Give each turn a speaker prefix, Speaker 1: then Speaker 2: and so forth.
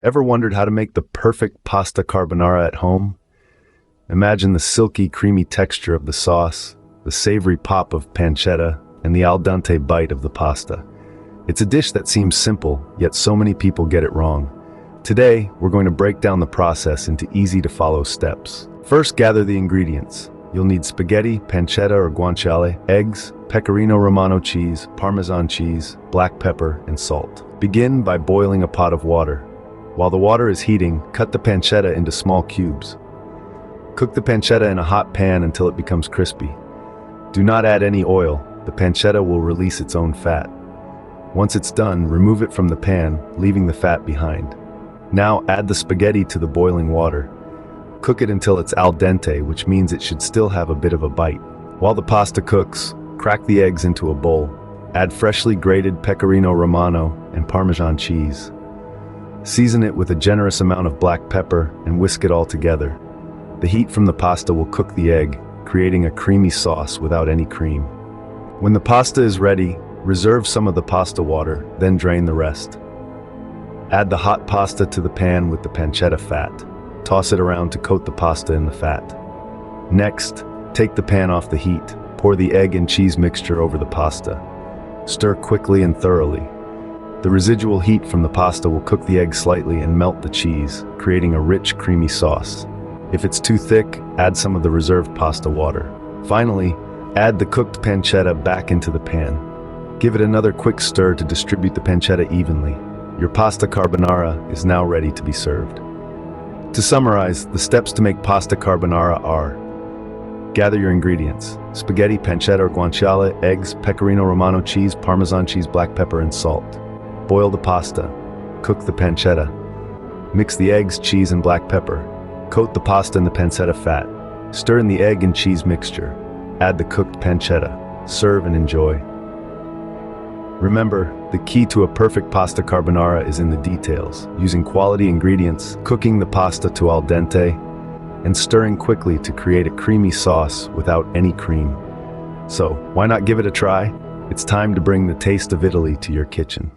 Speaker 1: Ever wondered how to make the perfect pasta carbonara at home? Imagine the silky, creamy texture of the sauce, the savory pop of pancetta, and the al dente bite of the pasta. It's a dish that seems simple, yet so many people get it wrong. Today, we're going to break down the process into easy-to-follow steps. First, gather the ingredients. You'll need spaghetti, pancetta or guanciale, eggs, pecorino romano cheese, Parmesan cheese, black pepper, and salt. Begin by boiling a pot of water. While the water is heating, cut the pancetta into small cubes. Cook the pancetta in a hot pan until it becomes crispy. Do not add any oil. The pancetta will release its own fat. Once it's done, remove it from the pan, leaving the fat behind. Now add the spaghetti to the boiling water. Cook it until it's al dente, which means it should still have a bit of a bite. While the pasta cooks, crack the eggs into a bowl. Add freshly grated pecorino romano and Parmesan cheese. Season it with a generous amount of black pepper and whisk it all together. The heat from the pasta will cook the egg, creating a creamy sauce without any cream. When the pasta is ready, reserve some of the pasta water, then drain the rest. Add the hot pasta to the pan with the pancetta fat. Toss it around to coat the pasta in the fat. Next, take the pan off the heat. Pour the egg and cheese mixture over the pasta. Stir quickly and thoroughly. The residual heat from the pasta will cook the egg slightly and melt the cheese, creating a rich, creamy sauce. If it's too thick, add some of the reserved pasta water. Finally, add the cooked pancetta back into the pan. Give it another quick stir to distribute the pancetta evenly. Your pasta carbonara is now ready to be served. To summarize, the steps to make pasta carbonara are: gather your ingredients: spaghetti, pancetta or guanciale, eggs, pecorino romano cheese, Parmesan cheese, black pepper, and salt. Boil the pasta. Cook the pancetta. Mix the eggs, cheese, and black pepper. Coat the pasta in the pancetta fat. Stir in the egg and cheese mixture. Add the cooked pancetta. Serve and enjoy. Remember, the key to a perfect pasta carbonara is in the details, using quality ingredients, cooking the pasta to al dente, and stirring quickly to create a creamy sauce without any cream. So, why not give it a try? It's time to bring the taste of Italy to your kitchen.